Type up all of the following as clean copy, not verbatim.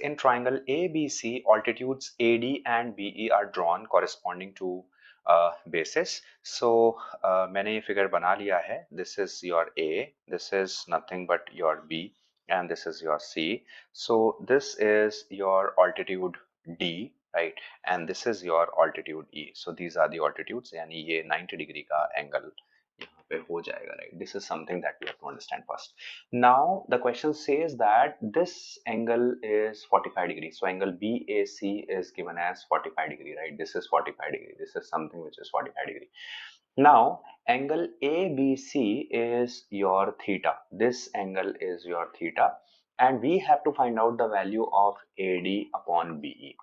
In triangle ABC, altitudes AD and BE are drawn corresponding to basis. So मैंने ये figure बना लिया है. This is your A, this is nothing but your B, and this is your C. So this is your altitude D, right? And this is your altitude E. So these are the altitudes. यानी ये 90 degree का angle यहाँ पे हो जाएगा, right? This is something that we have to understand first. Now the question says that this angle is 45 degrees. So angle BAC is given as 45 degree, right? This is 45 degree. This is something which is 45 degree. Now angle ABC is your theta. This angle is your theta, and we have to find out the value of AD upon BE.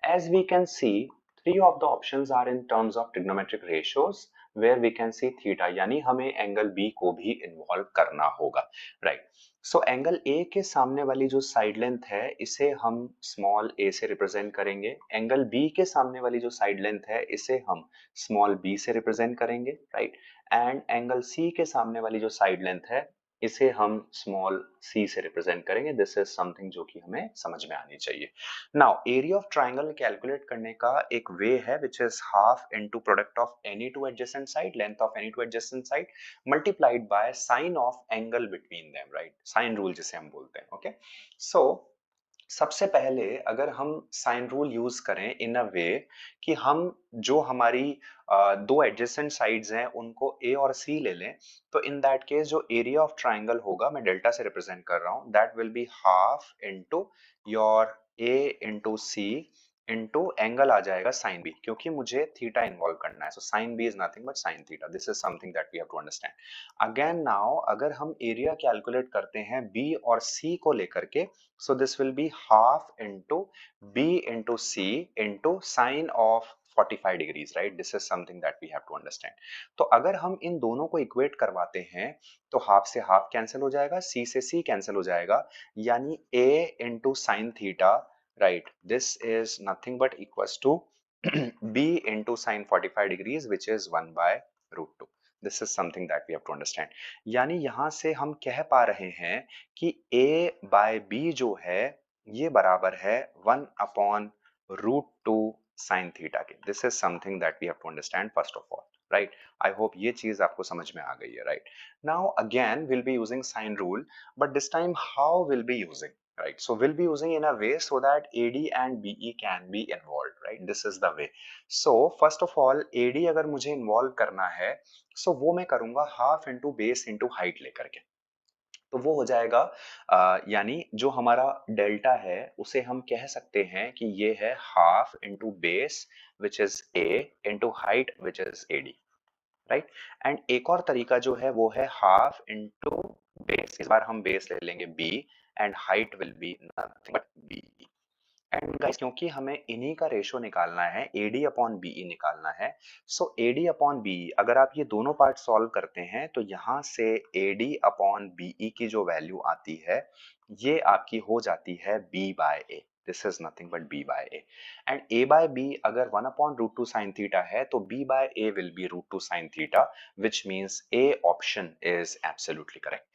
As we can see, three of the options are in terms of trigonometric ratios where we can see theta, यानी हमें angle B को भी involve करना होगा, right? So angle A के सामने वाली जो साइड लेंथ है इसे हम स्मॉल a से रिप्रेजेंट करेंगे. एंगल B के सामने वाली जो साइड लेंथ है इसे हम स्मॉल b से रिप्रेजेंट करेंगे, राइट? एंड एंगल C के सामने वाली जो साइड लेंथ है इसे हम स्मॉल c से रिप्रेजेंट करेंगे. दिस इज समथिंग जो कि हमें समझ में आनी चाहिए. Now area of triangle calculate करने का एक वे है which is half into product of any two adjacent side, length of any two adjacent side multiplied by sine of angle between them, right? Sine rule जिसे हम बोलते हैं. Okay, सो सबसे पहले अगर हम साइन रूल यूज करें इन अ वे कि हम जो हमारी दो एडजेसेंट साइड्स हैं उनको ए और सी ले लें, तो इन दैट केस जो एरिया ऑफ ट्राइंगल होगा, मैं डेल्टा से रिप्रेजेंट कर रहा हूं, that will be half into your A into C into angle आ जाएगा साइन बी, क्योंकि मुझे थीटा इन्वॉल्व करना है. So sine B is nothing but sine theta. This is something that we have to understand. Again now अगर हम area calculate करते हैं बी और सी को लेकर के, so this will be half into b into c into sine of 45 degrees, right? This is something that we have to understand. तो अगर हम इन दोनों को इक्वेट करवाते हैं तो हाफ से हाफ कैंसिल हो जाएगा, c से c कैंसिल हो जाएगा, यानी a into sin theta, right? This is nothing but equals to b into sin 45 degrees, which is 1 by root 2. This is something that we have to understand. यानी यहां से हम कह पा रहे हैं कि a बाय b जो है ये बराबर है 1 upon root two sine theta के. This is something that we have to understand first of all, right? I hope ये चीज आपको समझ में आ गई है, right? Now again will be using sine rule, but this time how will be using, right? So we'll be using in a way so that AD and BE can be involved, right? This is the way. So first of all AD अगर मुझे involve करना है, so वो मैं करूंगा half into base into height लेकर के. तो वो हो जाएगा यानी जो हमारा डेल्टा है उसे हम कह सकते हैं कि ये है half into base which is a into height which is AD, right? And एक और तरीका जो है वो है हाफ इंटू बेस. इस बार हम बेस ले लेंगे b and height will be nothing but b. And guys क्योंकि हमें इन्हीं का रेशो निकालना है, AD अपॉन BE निकालना है, सो AD अपॉन BE अगर आप ये दोनों पार्ट सॉल्व करते हैं तो यहाँ से AD अपॉन BE की जो वैल्यू आती है ये आपकी हो जाती है B by A. This is nothing but B by A. And A by B अगर 1 upon root two sine theta है तो B by A will be root two sine theta, which means A option is absolutely correct.